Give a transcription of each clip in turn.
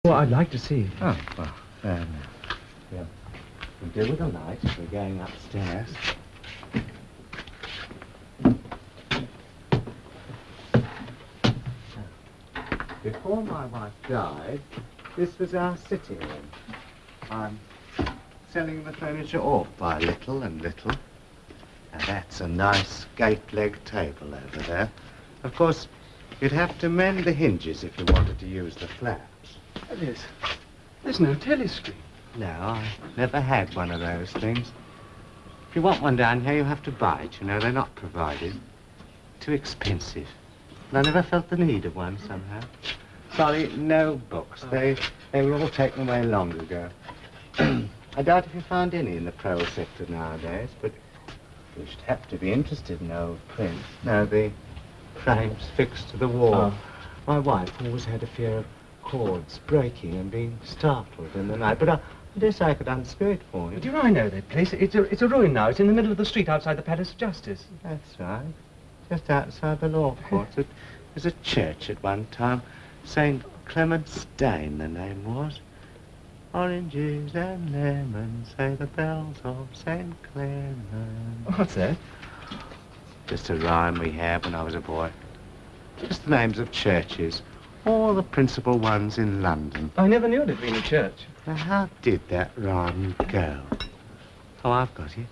Well, I'd like to see. Oh, well, fair enough. Yeah. We'll do with the light if we're going upstairs. Before my wife died, this was our sitting room. I'm selling the furniture off by little and little. Now that's a nice gate-leg table over there. Of course, you'd have to mend the hinges if you wanted to use the flaps. There's no telescreen. No, I never had one of those things. If you want one down here, you have to buy it, you know. They're not provided. Too expensive. And I never felt the need of one somehow. Sorry, no books. They were all taken away long ago. I doubt if you found any in the prose sector nowadays, but you should have to be interested in old prints. No, the frames fixed to the wall. Oh. My wife always had a fear of cords breaking and being startled in the night, but I guess I could unscrew it for you. Do you know, I know that place. It's a ruin now. It's in the middle of the street outside the Palace of Justice. That's right. Just outside the law courts. It was a church at one time. St. Clement's Dane, the name was. Oranges and lemons, say the bells of St. Clement. What's that? Just a rhyme we had when I was a boy. Just the names of churches. All the principal ones in London. I never knew it had been a church. Now, how did that rhyme go? Oh, I've got it.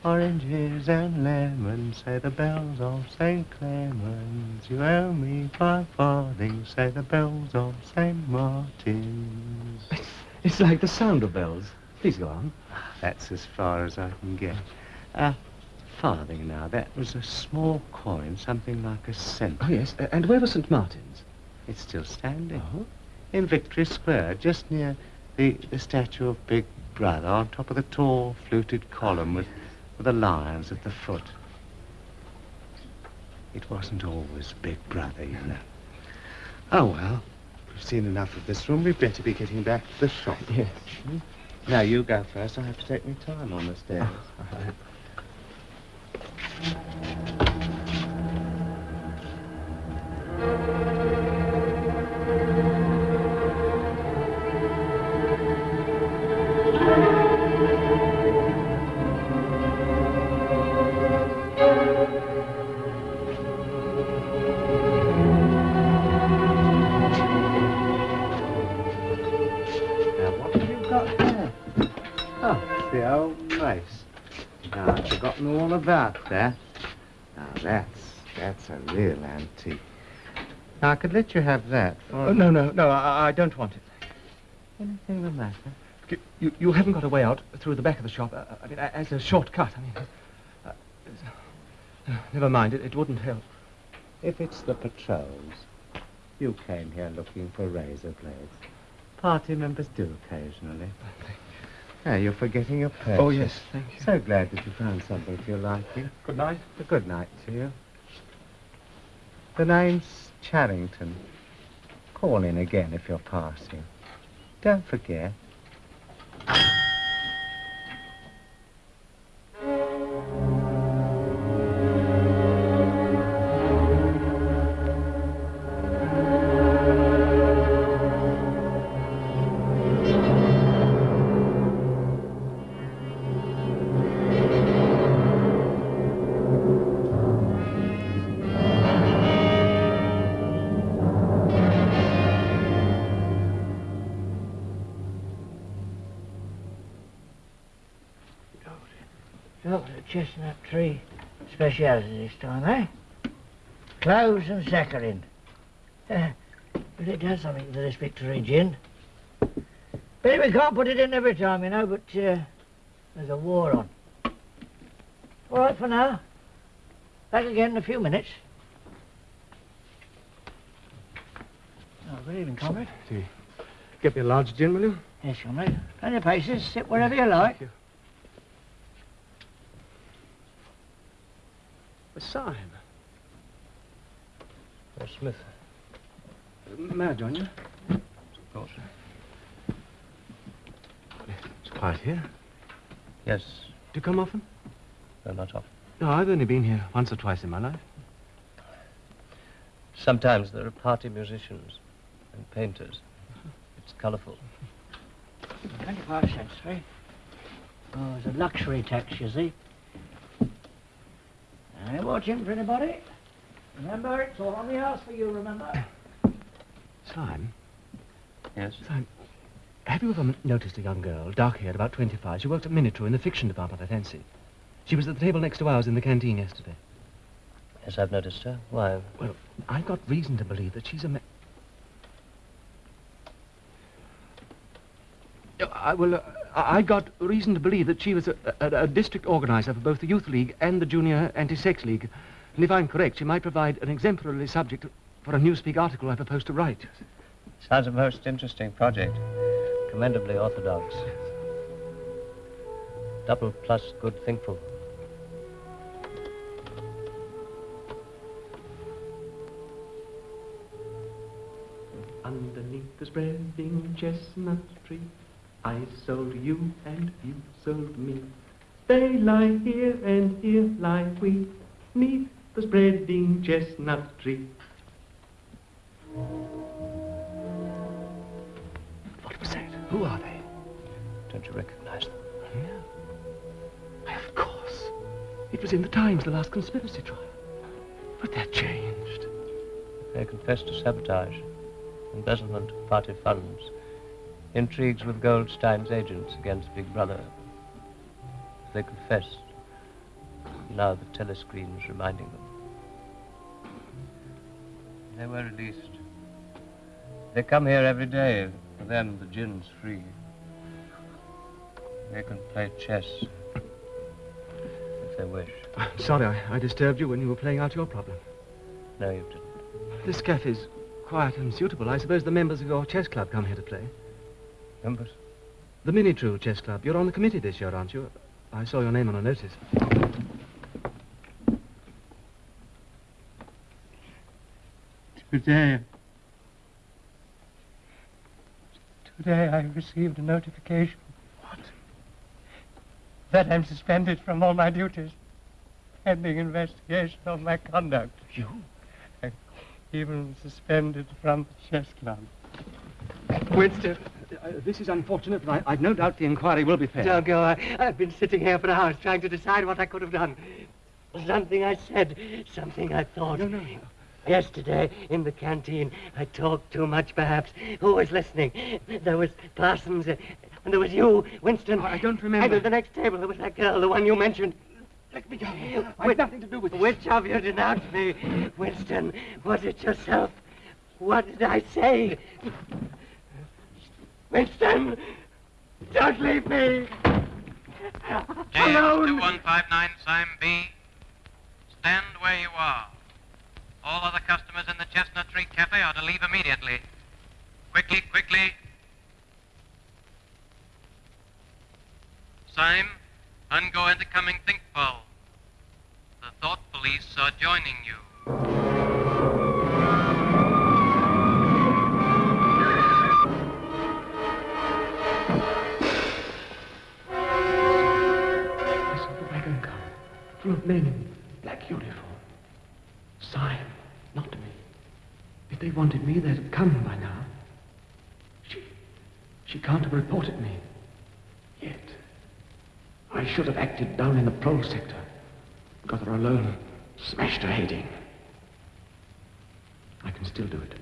Oranges and lemons, say the bells of St. Clement's. You owe me 5 farthings, say the bells of St. Martin's. It's like the sound of bells. Please go on. That's as far as I can get. Farthing now, that was a small coin, something like a cent. Oh, yes. And where was St. Martin's? It's still standing. Oh? In Victory Square, just near the statue of Big Brother, on top of the tall, fluted column with the lions at the foot. It wasn't always Big Brother, you know. Oh, well, we've seen enough of this room. We'd better be getting back to the shop. Yes. Now, you go first. I have to take my time on the stairs. All right. Now, I've forgotten all about that. Now, that's a real antique. Now, I could let you have that for... Oh, no, I don't want it. Anything the matter? You haven't got a way out through the back of the shop. I mean, as a shortcut. I mean, never mind, it wouldn't help. If it's the patrols, you came here looking for razor blades. Party members do occasionally. Now, you're forgetting your purse. Oh, yes, thank you. So glad that you found something to your liking. Good night. A good night to you. The name's Charrington. Call in again if you're passing. Don't forget. Chestnut tree speciality this time, eh? Cloves and saccharin. But it does something to this Victory gin. But we can't put it in every time, you know, but there's a war on. All right for now. Back again in a few minutes. Oh, good evening, comrade. Get me a large gin, will you? Yes, comrade. Plenty of paces. Sit wherever you like. Thank you. A sign. Smith. May I join you? Of course. It's quiet here. Yes. Do you come often? No, not often. No, I've only been here once or twice in my life. Sometimes there are party musicians and painters. It's colourful. 25 cents, eh? Oh, it's a luxury tax, you see. I ain't watching for anybody. Remember, it's all on the house for you, remember? Sime, Yes? Sime, have you ever noticed a young girl, dark-haired, about 25? She worked at Minitrue in the fiction department, I fancy. She was at the table next to ours in the canteen yesterday. Yes, I've noticed her. Why? Well, I've got reason to believe that she's a I got reason to believe that she was a district organizer for both the Youth League and the Junior Anti-Sex League. And if I'm correct, she might provide an exemplary subject for a Newspeak article I propose to write. Sounds a most interesting project. Commendably orthodox. Double plus good thinkful. Underneath the spreading chestnut tree, I sold you and you sold me. They lie here and here lie we, 'neath the spreading chestnut tree. What was that? Who are they? Don't you recognize them? No. Why, of course. It was in the Times, the last conspiracy trial. But they're changed. They confessed to sabotage, embezzlement of party funds, intrigues with Goldstein's agents against Big Brother. They confessed. Now the telescreen's reminding them. They were released. They come here every day. For them, the gin's free. They can play chess if they wish. I'm sorry I disturbed you when you were playing out your problem. No, you didn't. This cafe's quiet and suitable. I suppose the members of your chess club come here to play. Members? The Minitrue Chess Club. You're on the committee this year, aren't you? I saw your name on a notice. Today I received a notification. What? That I'm suspended from all my duties, pending investigation of my conduct. You? I'm even suspended from the chess club. Winston, this is unfortunate, but I've no doubt the inquiry will be fair. Don't go. I've been sitting here for hours trying to decide what I could have done. Something I said, something I thought. No. Yesterday, in the canteen, I talked too much, perhaps. Who was listening? There was Parsons, and there was you, Winston. I don't remember. And at the next table, there was that girl, the one you mentioned. Let me go. I've nothing to do with it. Which of you denounced me? Winston, was it yourself? What did I say? Winston, don't leave me. Alone. JS2159, Sime B. Stand where you are. All other customers in the Chestnut Tree Cafe are to leave immediately. Quickly. Sime, Ungo Intercoming Thinkful. The Thought Police are joining you. I saw the wagon come, full of men in black uniform. Sime, not me. If they wanted me, they'd have come by now. She can't have reported me. Yet. I should have acted down in the prole sector. Got her alone, smashed her head in. I can still do it.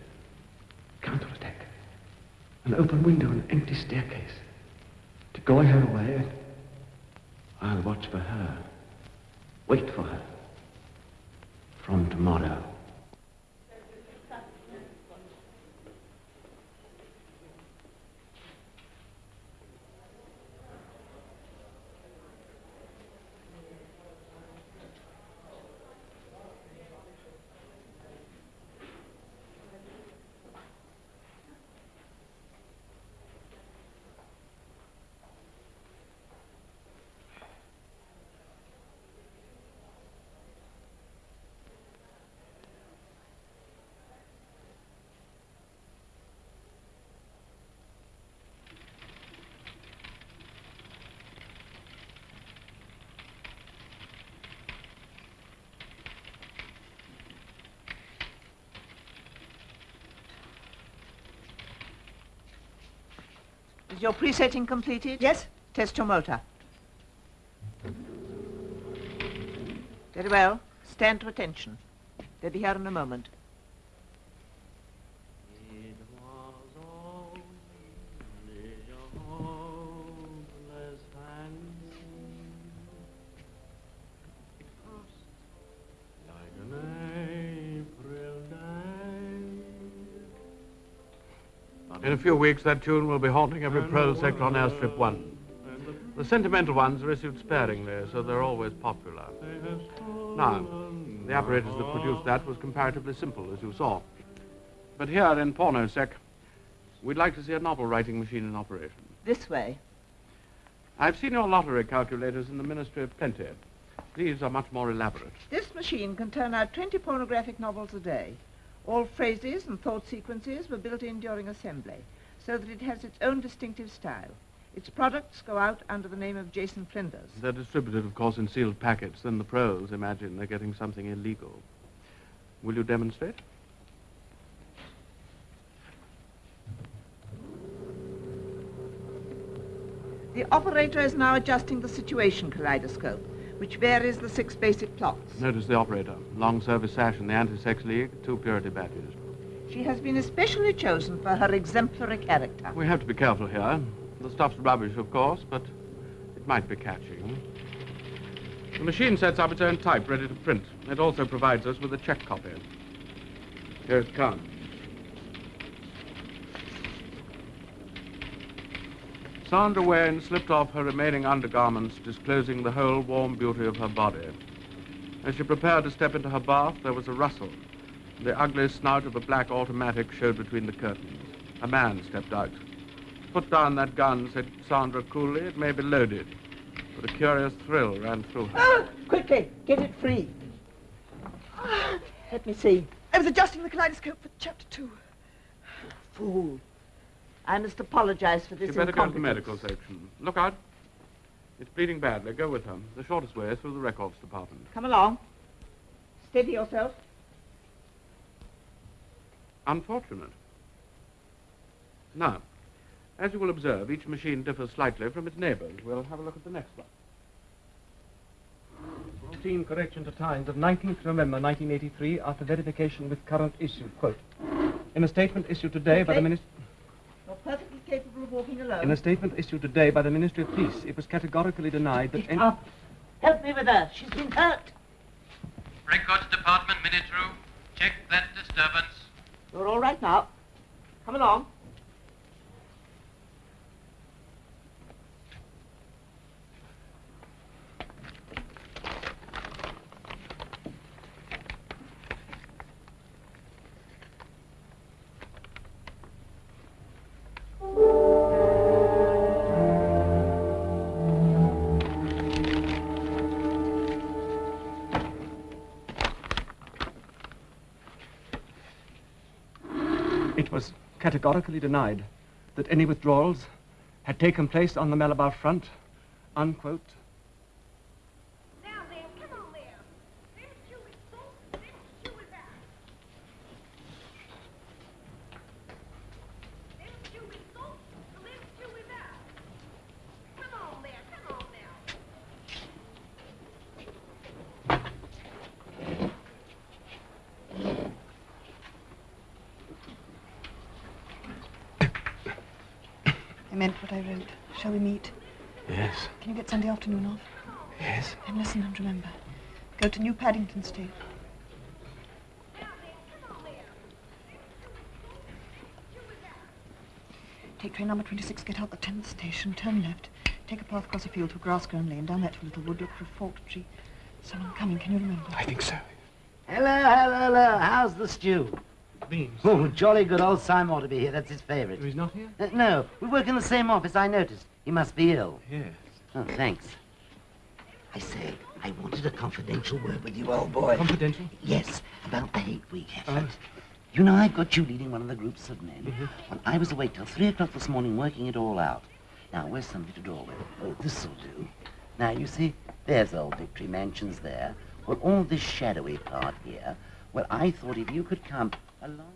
Counterattack. An open window, an empty staircase. Decoy her away. I'll watch for her. Wait for her. From tomorrow. Is your presetting completed? Yes. Test your motor. Very well. Stand to attention. They'll be here in a moment. In a few weeks, that tune will be haunting every pro sector on Airstrip 1. The sentimental ones are issued sparingly, so they're always popular. Now, the apparatus that produced that was comparatively simple, as you saw. But here in Pornosec, we'd like to see a novel-writing machine in operation. This way. I've seen your lottery calculators in the Ministry of Plenty. These are much more elaborate. This machine can turn out 20 pornographic novels a day. All phrases and thought sequences were built in during assembly, so that it has its own distinctive style. Its products go out under the name of Jason Flinders. They're distributed, of course, in sealed packets. Then the pros imagine they're getting something illegal. Will you demonstrate? The operator is now adjusting the situation kaleidoscope, which varies the 6 basic plots. Notice the operator. Long service sash in the Anti-Sex League, 2 purity badges. She has been especially chosen for her exemplary character. We have to be careful here. The stuff's rubbish, of course, but it might be catching. The machine sets up its own type, ready to print. It also provides us with a check copy. Here it comes. Sandra Wayne slipped off her remaining undergarments, disclosing the whole warm beauty of her body. As she prepared to step into her bath, there was a rustle. The ugly snout of a black automatic showed between the curtains. A man stepped out. Put down that gun, said Sandra coolly. It may be loaded. But a curious thrill ran through her. Ah, quickly, get it free. Let me see. I was adjusting the kaleidoscope for chapter 2. Fool. I must apologize for this You better go to the incompetence. medical section. Look out. It's bleeding badly. Go with her. The shortest way is through the records department. Come along. Steady yourself. Unfortunate. Now, as you will observe, each machine differs slightly from its neighbors. We'll have a look at the next one. Routine correction to times of 19th November 1983 after verification with current issue. Quote, in a statement issued today by the Ministry... You're perfectly capable of walking alone. In a statement issued today by the Ministry of Police, it was categorically denied that any... Up. Help me with her. She's been hurt. Records Department, minute room. Check that disturbance. You're all right now. Come along. It was categorically denied that any withdrawals had taken place on the Malabar front, unquote. Now then, come on there. Let's chew it, folks. Let's chew it out. Let's chew it, folks. Let's chew it out. Come on there, come on now. I meant what I wrote. Shall we meet? Yes. Can you get Sunday afternoon off? Yes. Then listen and remember. Go to New Paddington Street. Take train number 26, get out the 10th station, turn left. Take a path across a field to a grass-grown lane, down that to a little wood, look for a forked tree. Someone coming, can you remember? I think so. Hello, hello, hello. How's the stew? Beans. Oh, jolly good. Old Simon ought to be here. That's his favourite. He's not here? No, we work in the same office. I noticed. He must be ill. Yes. Oh, thanks. I say, I wanted a confidential word with you, old boy. Confidential? Yes, about the hate week effort. You know, I've got you leading one of the groups of men. When I was awake till 3 o'clock this morning working it all out. Now, where's somebody to draw with? Oh, this'll do. Now, you see, there's old Victory Mansions there. Well, all this shadowy part here, well, I thought if you could come along...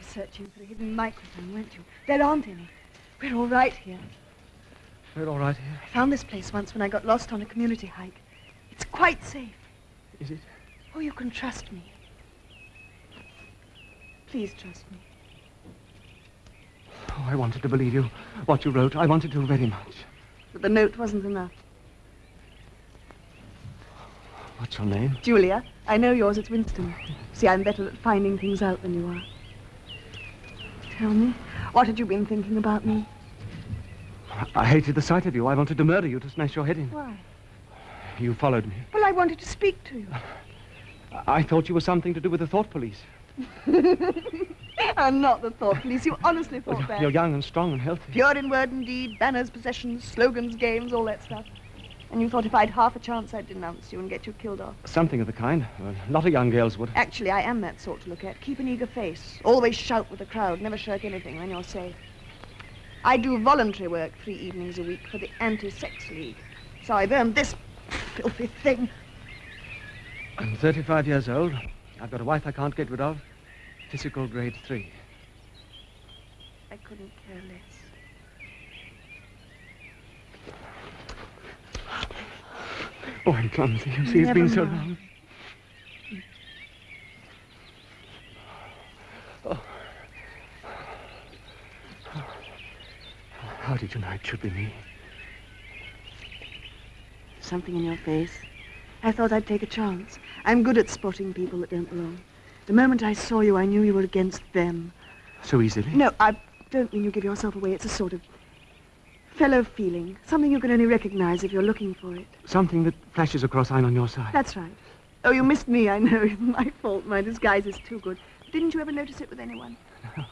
searching for a hidden microphone, weren't you? There aren't any. We're all right here. We're all right here. I found this place once when I got lost on a community hike. It's quite safe. Is it? Oh, you can trust me. Please trust me. Oh, I wanted to believe you. What you wrote, I wanted to very much. But the note wasn't enough. What's your name? Julia. I know yours. It's Winston. See, I'm better at finding things out than you are. Tell me, what had you been thinking about me? I hated the sight of you. I wanted to murder you, to smash your head in. Why? You followed me. Well, I wanted to speak to you. I thought you were something to do with the thought police. I'm not the thought police. You honestly thought that. You're young and strong and healthy. Pure in word and deed, banners, possessions, slogans, games, all that stuff. And you thought if I'd half a chance, I'd denounce you and get you killed off. Something of the kind. A lot of young girls would. Actually, I am that sort to look at. Keep an eager face. Always shout with the crowd. Never shirk anything, then you're safe. I do voluntary work 3 evenings a week for the Anti-Sex League. So I've earned this filthy thing. I'm 35 years old. I've got a wife I can't get rid of. Physical grade 3. I couldn't care less. Oh, I'm clumsy. You see, it's been so long. Oh. How did you know it should be me? Something in your face. I thought I'd take a chance. I'm good at spotting people that don't belong. The moment I saw you, I knew you were against them. So easily? No, I don't mean you give yourself away. It's a sort of fellow feeling. Something you can only recognize if you're looking for it. Something that flashes across I'm on your side. That's right. Oh, you missed me, I know. It's my fault. My disguise is too good. Didn't you ever notice it with anyone? No.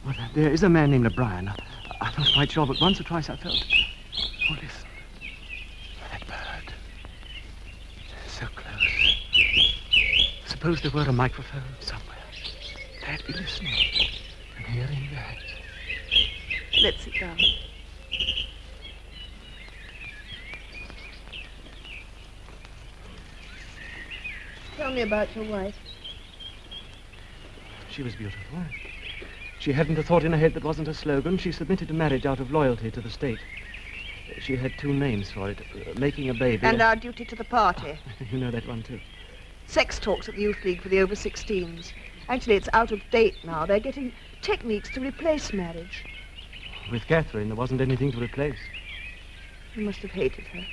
Well, there is a man named O'Brien. I'm not quite sure, but once or twice I felt... Oh, listen. That bird. So close. Suppose there were a microphone somewhere. They'd be listening and hearing that. Let's sit down. Tell me about your wife. She was beautiful. She hadn't a thought in her head that wasn't a slogan. She submitted to marriage out of loyalty to the state. She had 2 names for it. Making a baby. And our duty to the party. You know that one, too. Sex talks at the Youth League for the over-16s. Actually, it's out of date now. They're getting techniques to replace marriage. With Catherine, there wasn't anything to replace. You must have hated her.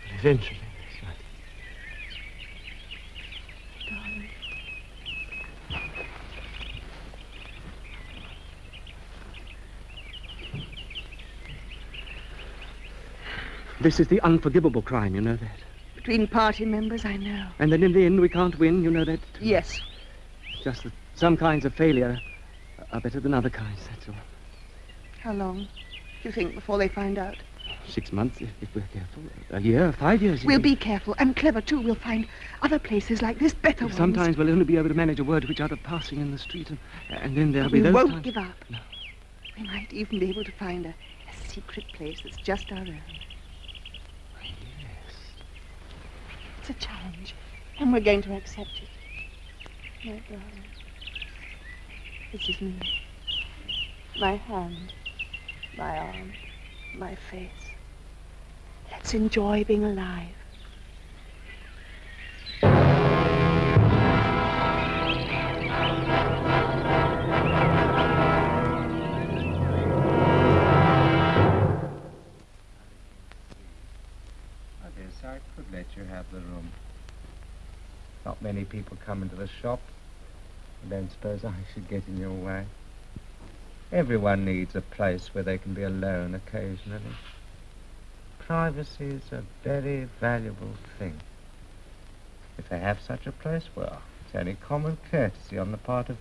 But eventually, that's right. Darling. This is the unforgivable crime, you know that. Between party members, I know. And then in the end, we can't win, you know that, too. Yes. Just that some kinds of failure are better than other kinds, that's all. How long do you think before they find out? 6 months, if we're careful. A year, 5 years. We'll be careful and clever, too. We'll find other places like this, better ones. Sometimes we'll only be able to manage a word to each other passing in the street, and then there'll be those We won't times... give up. No. We might even be able to find a secret place that's just our own. Yes. It's a challenge, and we're going to accept it. My darling, this is me. My hand, my arm, my face. Let's enjoy being alive. I could let you have the room. Not many people come into the shop. I don't suppose I should get in your way. Everyone needs a place where they can be alone occasionally. Privacy is a very valuable thing. If they have such a place, well, it's only common courtesy on the part of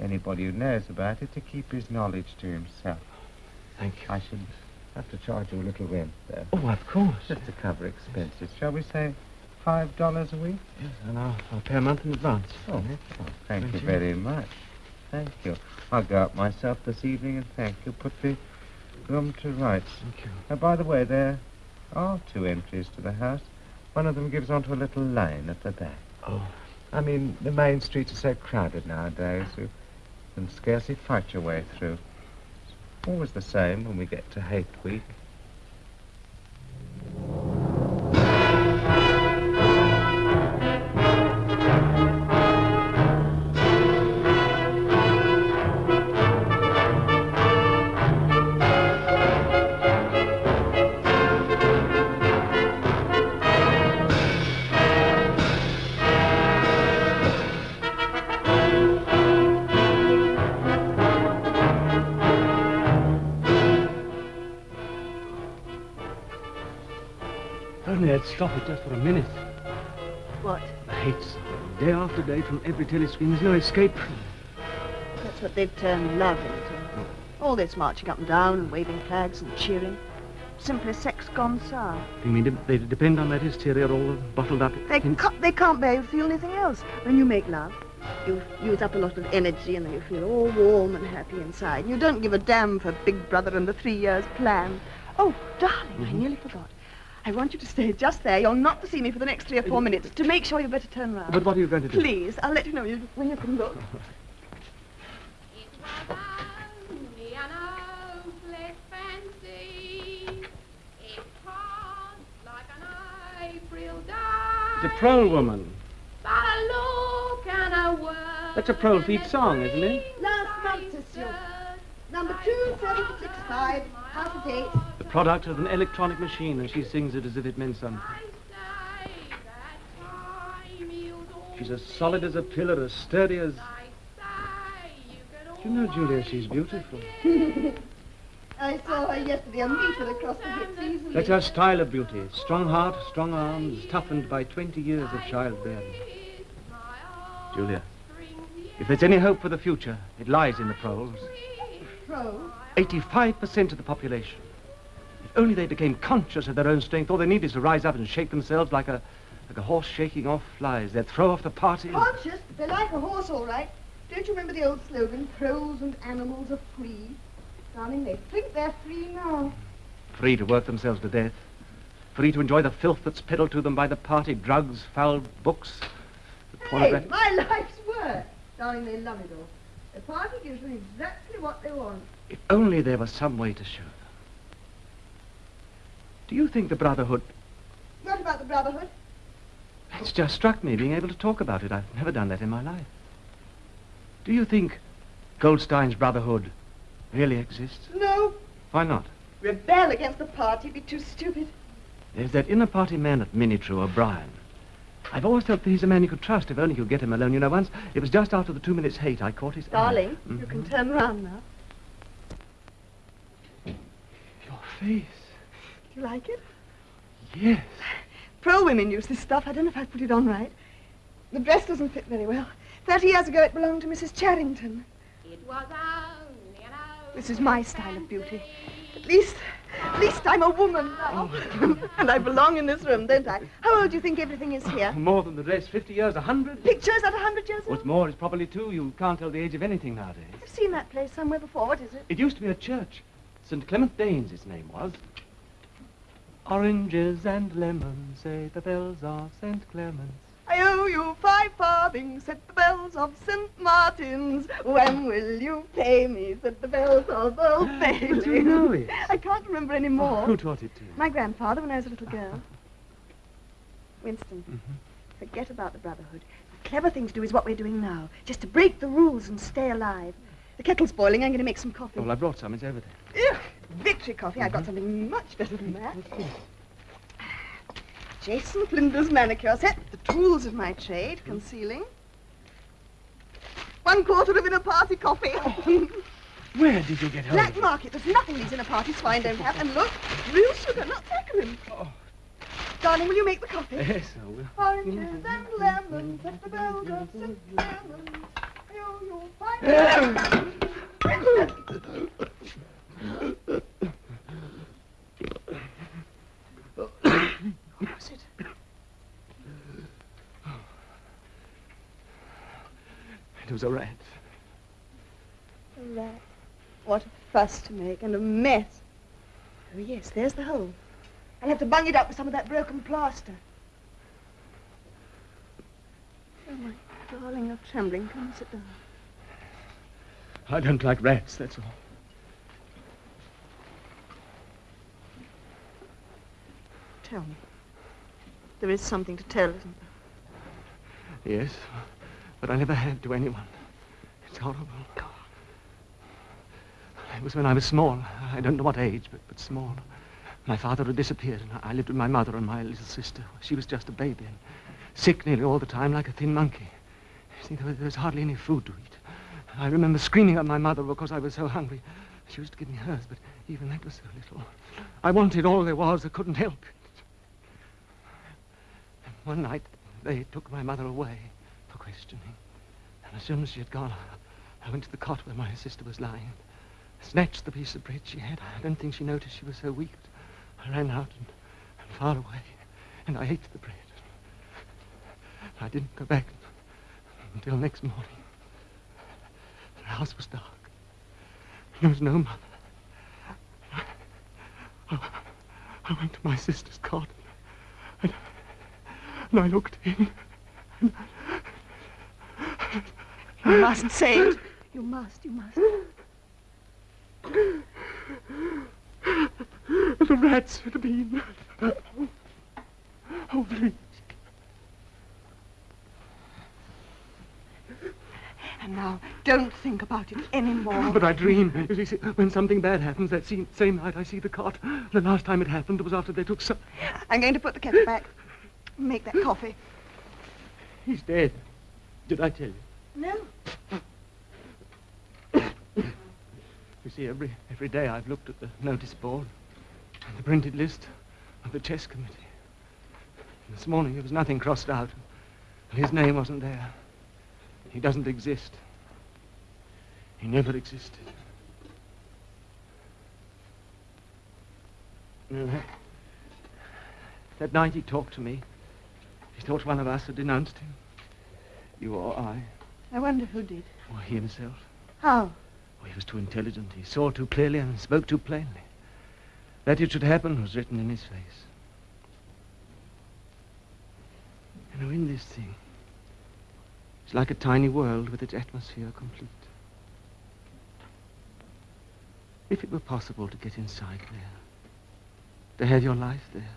anybody who knows about it to keep his knowledge to himself. Thank you. I should have to charge you a little rent, though. Oh, of course. Just to cover expenses. Shall we say $5 a week? Yes, and I'll pay a month in advance. Oh, thank you very much. Thank you. I'll go up myself this evening and thank you. Put the room to rights. Thank you. Now, by the way, there are 2 entries to the house. One of them gives onto a little lane at the back. Oh. I mean, the main streets are so crowded nowadays. can scarcely fight your way through. Always the same when we get to hate week. Only I'd stop it just for a minute. What? The hate song, day after day from every telescreen. There's no escape from it. That's what they've turned love into. All this marching up and down and waving flags and cheering. Simply sex gone sour. You mean they depend on that hysteria all bottled up? They can't bear to feel anything else. When you make love, you use up a lot of energy and then you feel all warm and happy inside. And you don't give a damn for Big Brother and the 3 years plan. Oh, darling, I nearly forgot. I want you to stay just there. You're not to see me for the next 3 or 4 minutes. To make sure you better turn round. But what are you going to do? Please, I'll let you know when you can look. It's a prole woman. That's a prole feet song, isn't it? Last month, Cecile. Number 2765, half at 8. The product of an electronic machine, and she sings it as if it meant something. She's as solid as a pillar, as sturdy as... You know, Julia, she's beautiful. I saw her yesterday, a meter across the hips easily. That's her style of beauty. Strong heart, strong arms, toughened by 20 years of childbearing. Julia, if there's any hope for the future, it lies in the proles. Pro? 85% of the population. If only they became conscious of their own strength, all they need is to rise up and shake themselves like a horse shaking off flies. They'd throw off the party. Conscious? They're like a horse, all right. Don't you remember the old slogan, proles and animals are free? Darling, they think they're free now. Free to work themselves to death. Free to enjoy the filth that's peddled to them by the party, drugs, foul books. Hey, my life's work. Darling, they love it all. The party gives them exactly what they want. If only there was some way to show them. Do you think the Brotherhood... What about the Brotherhood? It's just struck me being able to talk about it. I've never done that in my life. Do you think Goldstein's Brotherhood really exists? No. Why not? Rebel against the party, be too stupid. There's that inner party man at Minitrue, O'Brien. I've always felt that he's a man you could trust if only you'd get him alone. You know, once, it was just after the 2 minutes hate, I caught his Darling, eye. you can turn round now. Your face. Do you like it? Yes. Pro women use this stuff. I don't know if I put it on right. The dress doesn't fit very well. 30 years ago, it belonged to Mrs. Charrington. This is my style of beauty. At least I'm a woman now. And I belong in this room, don't I? How old do you think everything is here? More than the rest. 50 years, 100. Pictures at 100 years old? What's more, it's probably 2. You can't tell the age of anything nowadays. I've seen that place somewhere before. What is it? It used to be a church. St. Clement Danes, its name was. Oranges and lemons, say the bells of St. Clement's. I owe you 5 farthings, said the bells of St. Martin's. When will you pay me, said the bells of Old Bailey. But you know it. I can't remember any more. Who taught it to you? My grandfather when I was a little girl. Winston, forget about the Brotherhood. The clever thing to do is what we're doing now. Just to break the rules and stay alive. The kettle's boiling. I'm going to make some coffee. Well, I brought some. It's over there. Ugh, victory coffee. I've got something much better than that. Jason Flinders manicure set. The tools of my trade. Concealing. 1/4 of inner party coffee. Where did you get hold of Black market. There's nothing these inner party swine don't have. And look, real sugar, not saccharin. Oh. Darling, will you make the coffee? Yes, I will. Oranges and lemons at the bells of St. Clement's. You'll find What was it? It was a rat. A rat. What a fuss to make and a mess. Oh, yes, there's the hole. I'll have to bung it up with some of that broken plaster. Oh, my darling, you're trembling. Come and sit down. I don't like rats, that's all. Tell me. There is something to tell, isn't there? Yes, but I never had to anyone. It's horrible. It was when I was small. I don't know what age, but small. My father had disappeared, and I lived with my mother and my little sister. She was just a baby, and sick nearly all the time, like a thin monkey. You see, there was hardly any food to eat. I remember screaming at my mother because I was so hungry. She used to give me hers, but even that was so little. I wanted all there was. I couldn't help it. And one night, they took my mother away for questioning. And as soon as she had gone, I went to the cot where my sister was lying. Snatched the piece of bread she had. I don't think she noticed she was so weak. I ran out and far away, and I ate the bread. I didn't go back until next morning. The house was dark. There was no mother. I went to my sister's cot, and I looked in. You mustn't say it. You must. The rats had been. Oh, please. And now, don't think about it anymore. But I dream. You see, when something bad happens, that same night I see the cot. The last time it happened was after they took some... I'm going to put the kettle back. Make that coffee. He's dead. Did I tell you? No. You see, every day I've looked at the notice board and the printed list of the chess committee. And this morning there was nothing crossed out. And his name wasn't there. He doesn't exist. He never existed. You know, that night he talked to me. He thought one of us had denounced him. You or I. I wonder who did. Or he himself. How? He was too intelligent. He saw too clearly and spoke too plainly. That it should happen was written in his face. You know, in this thing, it's like a tiny world with its atmosphere complete. If it were possible to get inside there, to have your life there,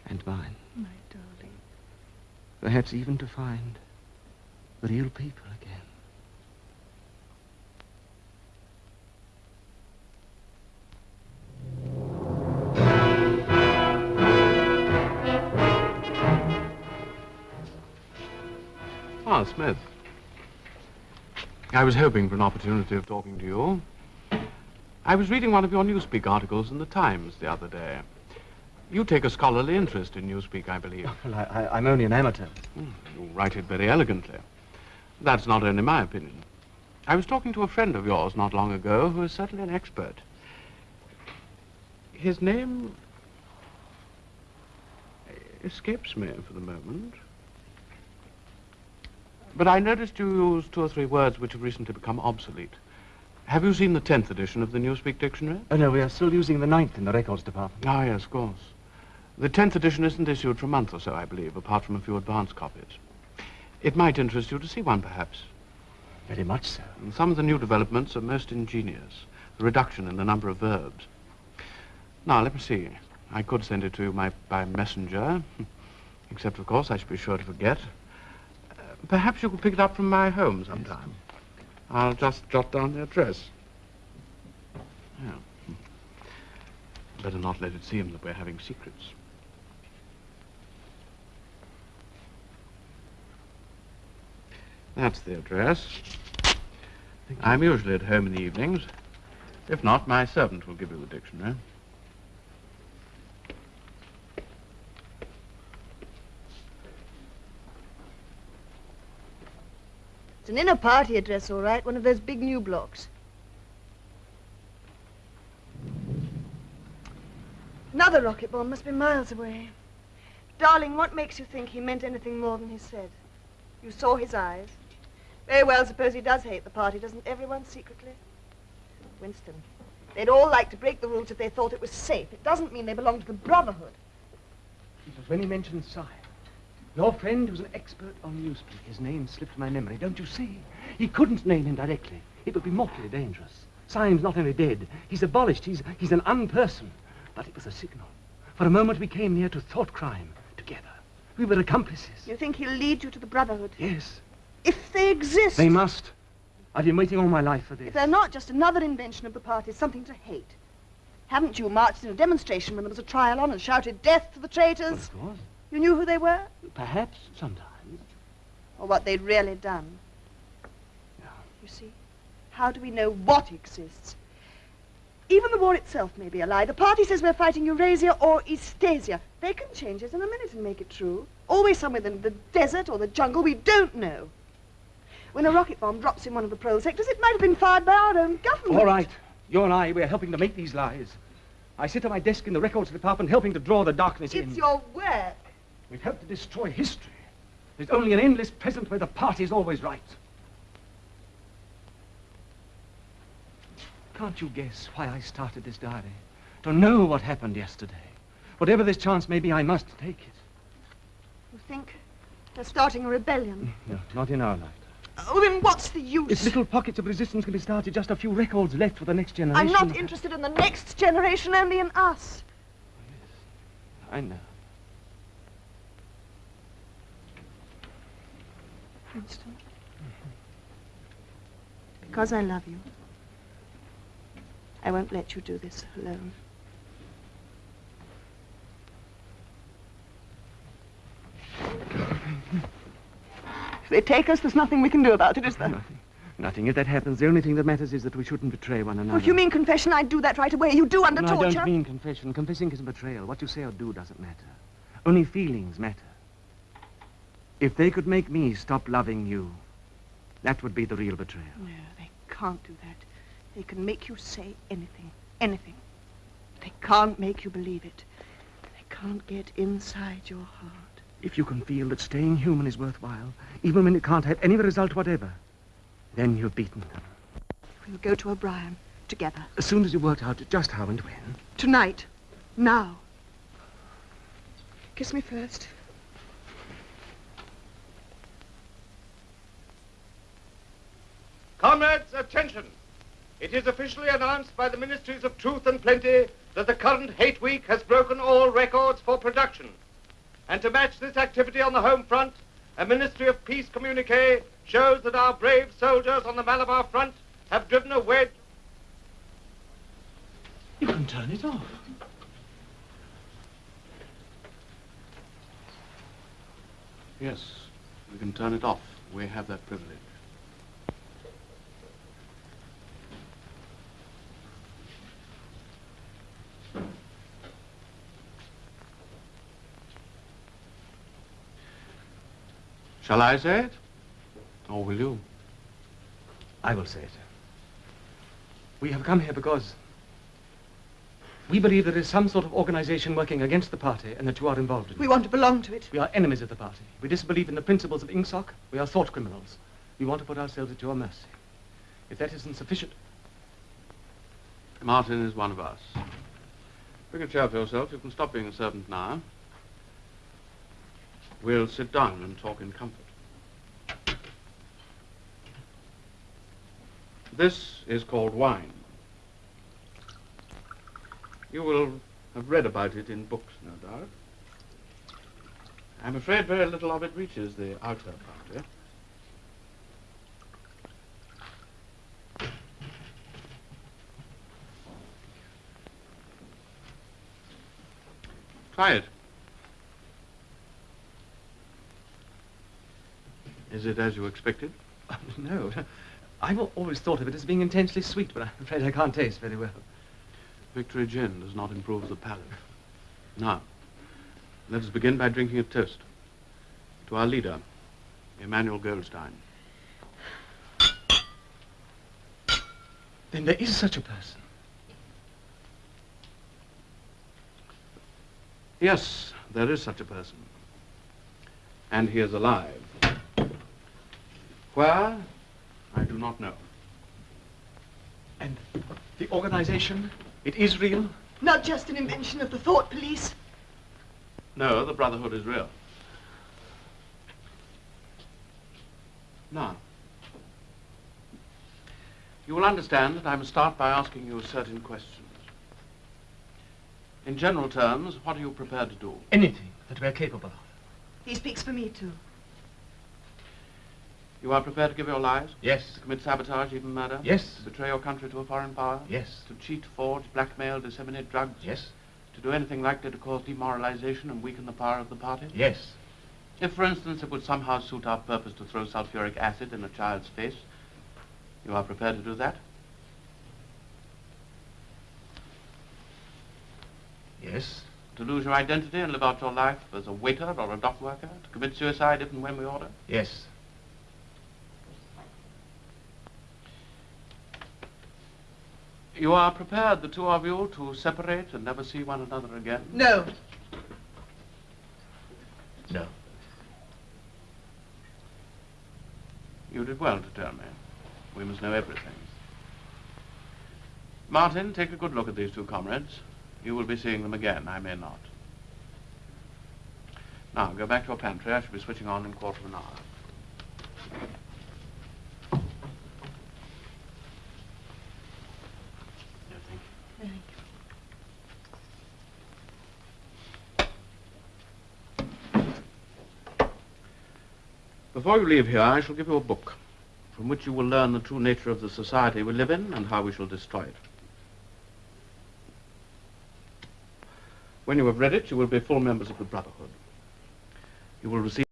and mine. My darling. Perhaps even to find the real people again. Ah, Smith. I was hoping for an opportunity of talking to you. I was reading one of your Newspeak articles in the Times the other day. You take a scholarly interest in Newspeak, I believe. Well, I'm only an amateur. You write it very elegantly. That's not only my opinion. I was talking to a friend of yours not long ago who is certainly an expert. His name escapes me for the moment. But I noticed you used 2 or 3 words which have recently become obsolete. Have you seen the 10th edition of the Newspeak Dictionary? Oh, no, we are still using the 9th in the records department. Ah, yes, of course. The 10th edition isn't issued for a month or so, I believe, apart from a few advance copies. It might interest you to see one, perhaps. Very much so. And some of the new developments are most ingenious. The reduction in the number of verbs. Now, let me see. I could send it to you by messenger, except, of course, I should be sure to forget. Perhaps you could pick it up from my home sometime. I'll just jot down the address. Yeah. Better not let it seem that we're having secrets. That's the address. I'm usually at home in the evenings. If not, my servant will give you the dictionary. It's an inner party address, all right, one of those big new blocks. Another rocket bomb must be miles away. Darling, what makes you think he meant anything more than he said? You saw his eyes. Very well, suppose he does hate the party, doesn't everyone secretly? Winston, they'd all like to break the rules if they thought it was safe. It doesn't mean they belong to the Brotherhood. It was when he mentioned Sy. Your friend was an expert on Newspeak. His name slipped my memory, don't you see? He couldn't name him directly. It would be mortally dangerous. Syme's not only dead, he's abolished, he's an unperson. But it was a signal. For a moment we came near to thought crime together. We were accomplices. You think he'll lead you to the Brotherhood? Yes. If they exist. They must. I've been waiting all my life for this. If they're not just another invention of the party, something to hate. Haven't you marched in a demonstration when there was a trial on and shouted death to the traitors? Well, of course. You knew who they were? Perhaps, sometimes. Or what they'd really done? No. You see, how do we know what exists? Even the war itself may be a lie. The party says we're fighting Eurasia or Eastasia. They can change it in a minute and make it true. Always somewhere in the desert or the jungle, we don't know. When a rocket bomb drops in one of the prole sectors, it might have been fired by our own government. All right. You and I, we're helping to make these lies. I sit at my desk in the records department helping to draw the darkness in. It's your work. We've helped to destroy history. There's only an endless present where the party's always right. Can't you guess why I started this diary? To know what happened yesterday. Whatever this chance may be, I must take it. You think they're starting a rebellion? No, not in our lifetime. Oh, then what's the use? If little pockets of resistance can be started, just a few records left for the next generation. I'm not interested in the next generation, only in us. Yes, I know. Winston, because I love you, I won't let you do this alone. If they take us, there's nothing we can do about it, is there? Nothing. Nothing. If that happens, the only thing that matters is that we shouldn't betray one another. Oh, if you mean confession, I'd do that right away. You do under No, torture. I don't mean confession. Confessing isn't betrayal. What you say or do doesn't matter. Only feelings matter. If they could make me stop loving you, that would be the real betrayal. No, they can't do that. They can make you say anything. Anything. They can't make you believe it. They can't get inside your heart. If you can feel that staying human is worthwhile, even when it can't have any result whatever, then you've beaten them. We'll go to O'Brien together. As soon as you've worked out just how and when. Tonight. Now. Kiss me first. Comrades, attention! It is officially announced by the Ministries of Truth and Plenty that the current Hate Week has broken all records for production. And to match this activity on the home front, a Ministry of Peace communique shows that our brave soldiers on the Malabar front have driven a wedge. You can turn it off. Yes, we can turn it off. We have that privilege. Shall I say it? Or will you? I will say it. We have come here because we believe there is some sort of organization working against the party and that you are involved in it. We want to belong to it. We are enemies of the party. We disbelieve in the principles of INGSOC. We are thought criminals. We want to put ourselves at your mercy. If that isn't sufficient... Martin is one of us. Bring a chair for yourself. You can stop being a servant now. We'll sit down and talk in comfort. This is called wine. You will have read about it in books, no doubt. I'm afraid very little of it reaches the outer party. Try it. Is it as you expected? No. I've always thought of it as being intensely sweet, but I'm afraid I can't taste very well. Victory gin does not improve the palate. Now, let us begin by drinking a toast to our leader, Emmanuel Goldstein. Then there is such a person. Yes, there is such a person. And he is alive. Where? I do not know. And the organization, it is real? Not just an invention of the thought police. No, the Brotherhood is real. Now, You will understand that I must start by asking you certain questions. In general terms, what are you prepared to do? Anything that we're capable of. He speaks for me, too. You are prepared to give your lives? Yes. To commit sabotage, even murder? Yes. To betray your country to a foreign power? Yes. To cheat, forge, blackmail, disseminate drugs? Yes. To do anything likely to cause demoralization and weaken the power of the party? Yes. If, for instance, it would somehow suit our purpose to throw sulfuric acid in a child's face, you are prepared to do that? Yes. To lose your identity and live out your life as a waiter or a dock worker? To commit suicide if and when we order? Yes. You are prepared, the two of you, to separate and never see one another again? No. No. You did well to tell me. We must know everything. Martin, take a good look at these two comrades. You will be seeing them again, I may not. Now, go back to your pantry. I shall be switching on in a quarter of an hour. No, thank you. Before you leave here, I shall give you a book from which you will learn the true nature of the society we live in and how we shall destroy it. When you have read it, you will be full members of the Brotherhood. You will receive